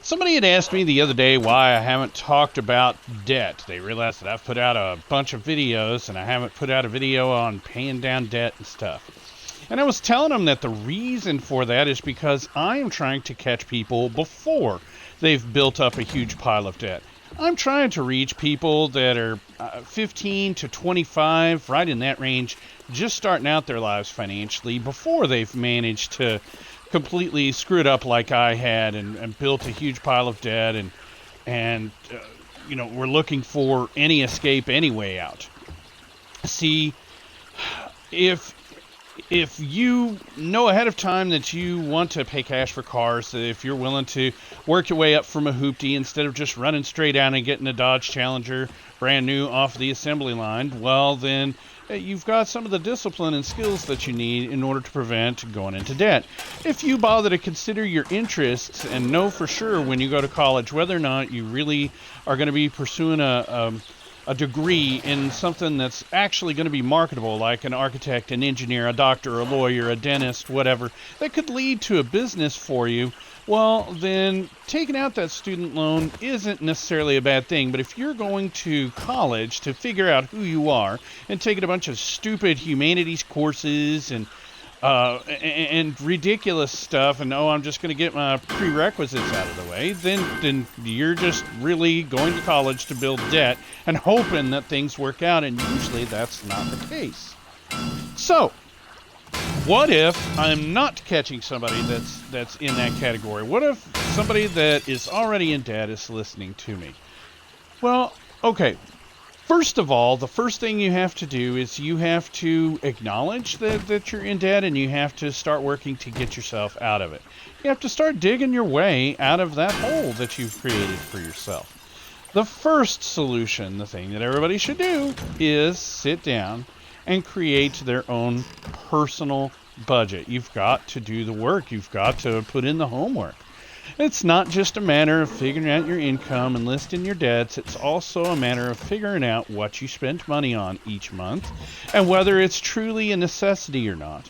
Somebody had asked me the other day why I haven't talked about debt. They realized that I've put out a bunch of videos and I haven't put out a video on paying down debt and stuff. And I was telling them that the reason for that is because I am trying to catch people before they've built up a huge pile of debt. I'm trying to reach people that are 15 to 25, right in that range, just starting out their lives financially before they've managed to completely screw it up like I had and built a huge pile of debt and we're looking for any escape, any way out. See, if you know ahead of time that you want to pay cash for cars, if you're willing to work your way up from a hoopty instead of just running straight down and getting a Dodge Challenger brand new off the assembly line, well then you've got some of the discipline and skills that you need in order to prevent going into debt. If you bother to consider your interests and know for sure when you go to college whether or not you really are going to be pursuing a degree in something that's actually going to be marketable, like an architect, an engineer, a doctor, a lawyer, a dentist, whatever, that could lead to a business for you, well, then taking out that student loan isn't necessarily a bad thing. But if you're going to college to figure out who you are and taking a bunch of stupid humanities courses and ridiculous stuff, and I'm just going to get my prerequisites out of the way, then you're just really going to college to build debt and hoping that things work out, and usually that's not the case. So, what if I'm not catching somebody that's in that category? What if somebody that is already in debt is listening to me? Well, okay. First of all, the first thing you have to do is you have to acknowledge that you're in debt, and you have to start working to get yourself out of it. You have to start digging your way out of that hole that you've created for yourself. The first solution, the thing that everybody should do, is sit down and create their own personal budget. You've got to do the work. You've got to put in the homework. It's not just a matter of figuring out your income and listing your debts. It's also a matter of figuring out what you spend money on each month and whether it's truly a necessity or not.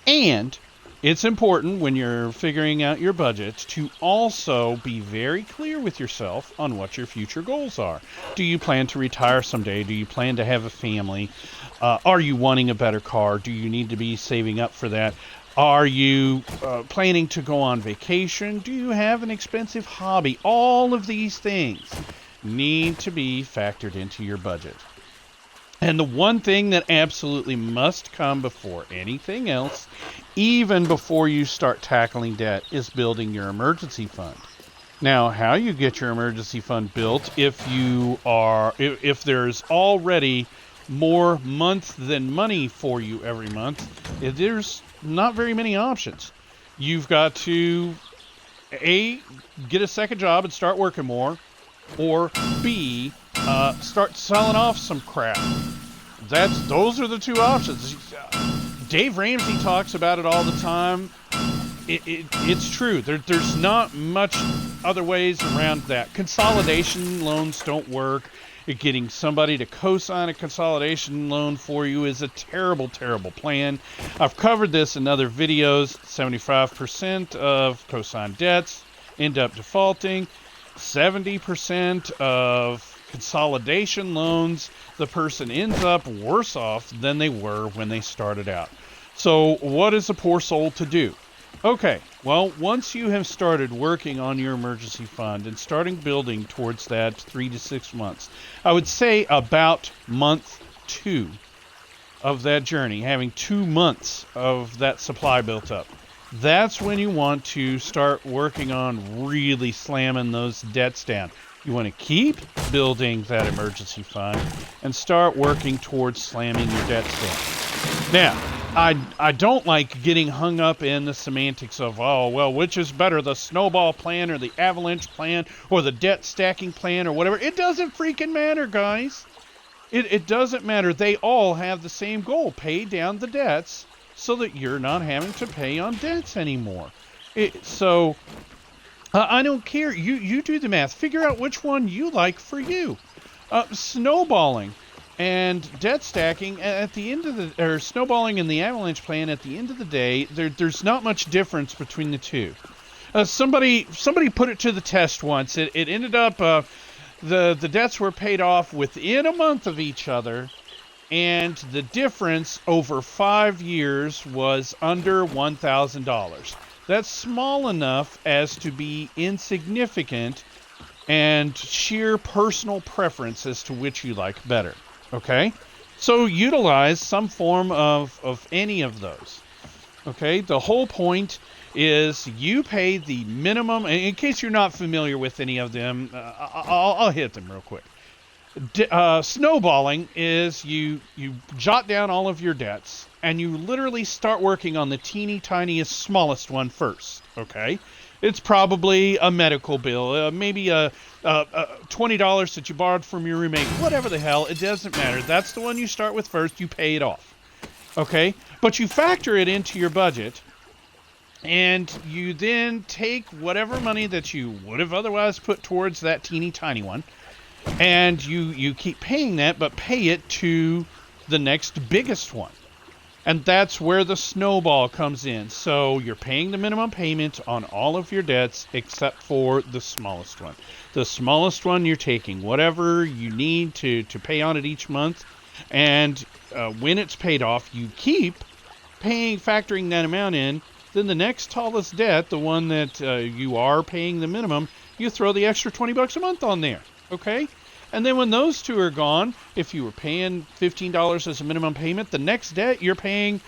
And it's important when you're figuring out your budget to also be very clear with yourself on what your future goals are. Do you plan to retire someday? Do you plan to have a family? Are you wanting a better car? Do you need to be saving up for that? Are you planning to go on vacation? Do you have an expensive hobby? All of these things need to be factored into your budget. And the one thing that absolutely must come before anything else, even before you start tackling debt, is building your emergency fund. Now, how you get your emergency fund built, if there's already more month than money for you every month, there's not very many options. You've got to A, get a second job and start working more, or B, start selling off some crap. Those are the two options. Dave Ramsey talks about it all the time. It's true. There's not much other ways around that. Consolidation loans don't work. Getting somebody to co-sign a consolidation loan for you is a terrible, terrible plan. I've covered this in other videos. 75% of co-signed debts end up defaulting. 70% of consolidation loans, the person ends up worse off than they were when they started out. So what is a poor soul to do? Okay, well, once you have started working on your emergency fund and starting building towards that 3 to 6 months, I would say about month 2 of that journey, having 2 months of that supply built up, that's when you want to start working on really slamming those debts down. You want to keep building that emergency fund and start working towards slamming your debts down. Now, I don't like getting hung up in the semantics of, which is better, the snowball plan or the avalanche plan or the debt stacking plan or whatever. It doesn't freaking matter, guys. It doesn't matter. They all have the same goal: pay down the debts so that you're not having to pay on debts anymore. I don't care. You do the math. Figure out which one you like for you. Snowballing and debt stacking at the end of or snowballing and the avalanche plan, at the end of the day, there's not much difference between the two. Somebody put it to the test once. It ended up the debts were paid off within a month of each other, and the difference over 5 years was under $1,000. That's small enough as to be insignificant and sheer personal preference as to which you like better. Okay? So utilize some form of any of those. Okay? The whole point is you pay the minimum. In case you're not familiar with any of them, I'll hit them real quick. Snowballing is you jot down all of your debts and you literally start working on the teeny tiniest smallest one first. Okay, it's probably a medical bill, maybe a $20 that you borrowed from your roommate, whatever the hell, it doesn't matter. That's the one you start with first. You pay it off. Okay, but you factor it into your budget, and you then take whatever money that you would have otherwise put towards that teeny tiny one, and you keep paying that, but pay it to the next biggest one. And that's where the snowball comes in. So you're paying the minimum payment on all of your debts except for the smallest one. The smallest one, you're taking whatever you need to pay on it each month. And when it's paid off, you keep factoring that amount in. Then the next tallest debt, the one that you are paying the minimum, you throw the extra $20 a month on there. Okay? And then when those two are gone, if you were paying $15 as a minimum payment, the next debt you're paying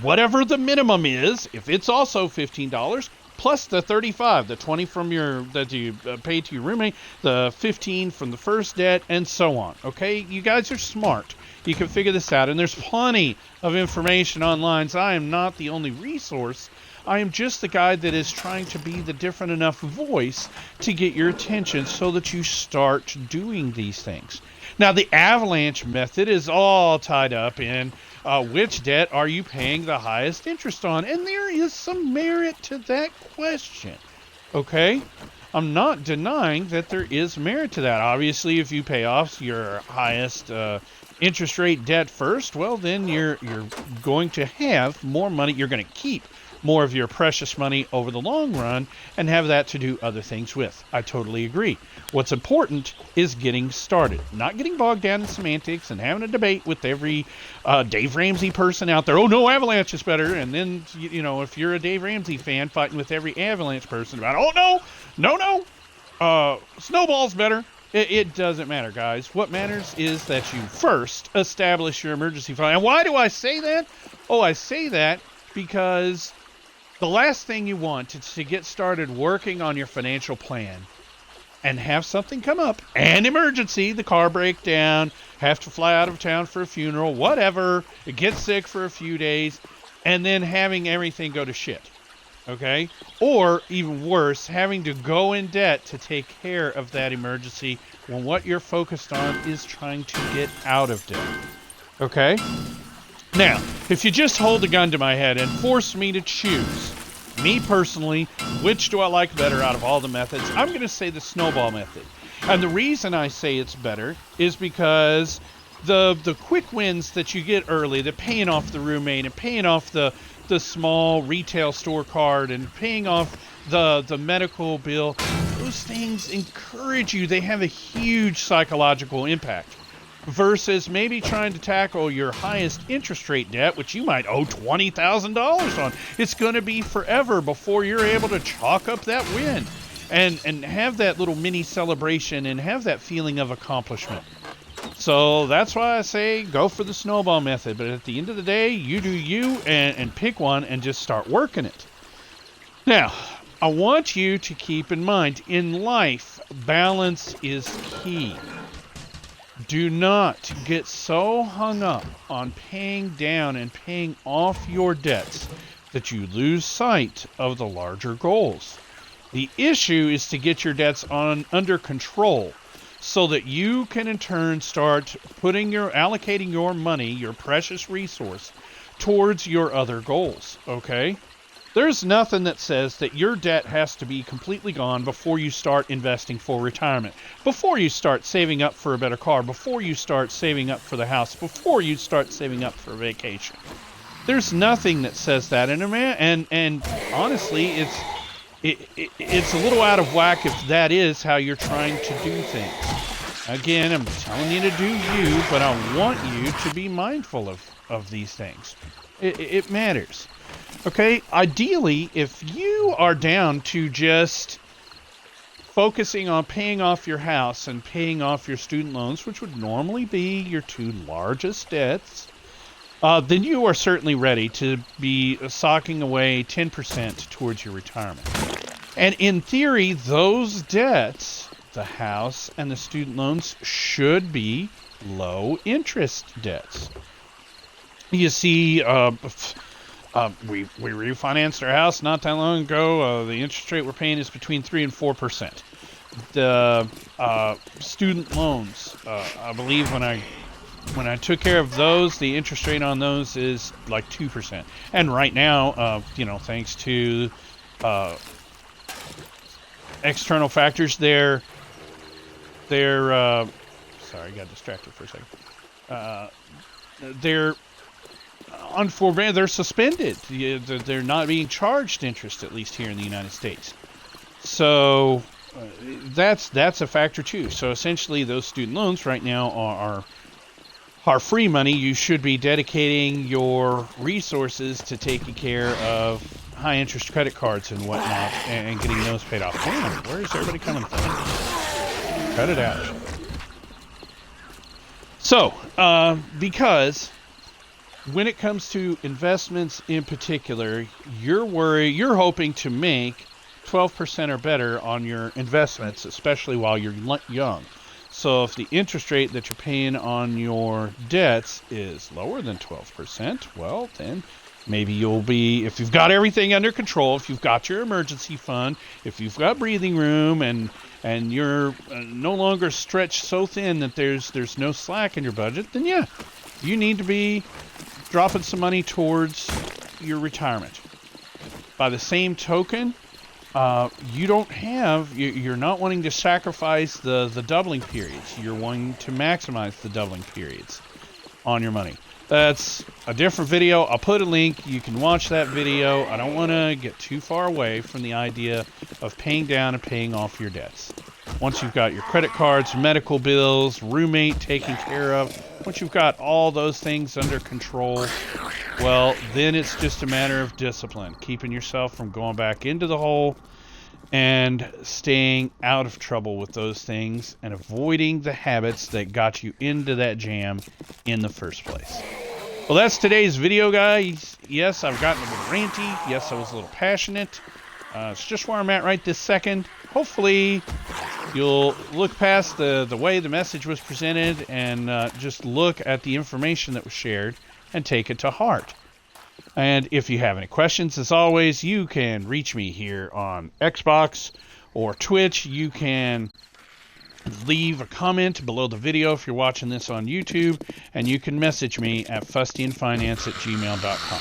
whatever the minimum is, if it's also $15, plus the $35, the $20 from that you paid to your roommate, the $15 from the first debt, and so on. Okay? You guys are smart. You can figure this out, and there's plenty of information online, so I am not the only resource. I am just the guy that is trying to be the different enough voice to get your attention so that you start doing these things. Now, the avalanche method is all tied up in which debt are you paying the highest interest on? And there is some merit to that question. Okay? I'm not denying that there is merit to that. Obviously, if you pay off your highest interest rate debt first, well, then you're going to have more money. You're going to keep more of your precious money over the long run and have that to do other things with. I totally agree. What's important is getting started, not getting bogged down in semantics and having a debate with every Dave Ramsey person out there. Oh, no, Avalanche is better. And then, if you're a Dave Ramsey fan, fighting with every Avalanche person about, oh, no, Snowball's better. It doesn't matter, guys. What matters is that you first establish your emergency fund. And why do I say that? Oh, I say that because the last thing you want is to get started working on your financial plan and have something come up, an emergency, the car break down, have to fly out of town for a funeral, whatever, get sick for a few days, and then having everything go to shit. Okay? Or, even worse, having to go in debt to take care of that emergency when what you're focused on is trying to get out of debt. Okay? Now, if you just hold a gun to my head and force me to choose, me personally, which do I like better out of all the methods, I'm going to say the snowball method. And the reason I say it's better is because the quick wins that you get early, the paying off the roommate and paying off the small retail store card and paying off the medical bill, those things encourage you. They have a huge psychological impact. Versus maybe trying to tackle your highest interest rate debt, which you might owe $20,000 on. It's going to be forever before you're able to chalk up that win and have that little mini celebration and have that feeling of accomplishment. So that's why I say go for the snowball method. But at the end of the day, you do you and pick one and just start working it. Now, I want you to keep in mind, in life, balance is key. Do not get so hung up on paying down and paying off your debts that you lose sight of the larger goals. The issue is to get your debts under control so that you can in turn start allocating your money, your precious resource, towards your other goals, okay? There's nothing that says that your debt has to be completely gone before you start investing for retirement, before you start saving up for a better car, before you start saving up for the house, before you start saving up for a vacation. There's nothing that says that, and honestly, it's a little out of whack if that is how you're trying to do things. Again, I'm telling you to do you, but I want you to be mindful of these things. It matters. Okay, ideally, if you are down to just focusing on paying off your house and paying off your student loans, which would normally be your two largest debts, then you are certainly ready to be socking away 10% towards your retirement. And in theory, those debts, the house and the student loans, should be low interest debts. You see, we refinanced our house not that long ago. The interest rate we're paying is between 3 and 4%. The student loans, I believe when I took care of those, the interest rate on those is like 2%. And right now, thanks to external factors, they're sorry, I got distracted for a second. They're on forbearance. They're suspended. They're not being charged interest, at least here in the United States. So that's a factor too. So essentially, those student loans right now are free money. You should be dedicating your resources to taking care of high interest credit cards and whatnot and getting those paid off. Man, where is everybody coming from? Cut it out. So, because when it comes to investments in particular, you're hoping to make 12% or better on your investments, especially while you're young. So if the interest rate that you're paying on your debts is lower than 12%, well, then maybe you'll be, if you've got everything under control, if you've got your emergency fund, if you've got breathing room, and you're no longer stretched so thin that there's no slack in your budget, then yeah, you need to be dropping some money towards your retirement. By the same token, you're not wanting to sacrifice the doubling periods. You're wanting to maximize the doubling periods on your money. That's a different video. I'll put a link. You can watch that video. I don't want to get too far away from the idea of paying down and paying off your debts. Once you've got your credit cards, medical bills, roommate taken care of, once you've got all those things under control, well, then it's just a matter of discipline, keeping yourself from going back into the hole and staying out of trouble with those things and avoiding the habits that got you into that jam in the first place. Well, that's today's video, guys. Yes, I've gotten a little ranty. Yes, I was a little passionate. It's just where I'm at right this second. Hopefully, you'll look past the way the message was presented and just look at the information that was shared and take it to heart. And if you have any questions, as always, you can reach me here on Xbox or Twitch. You can leave a comment below the video if you're watching this on YouTube, and you can message me at fustianfinance@gmail.com.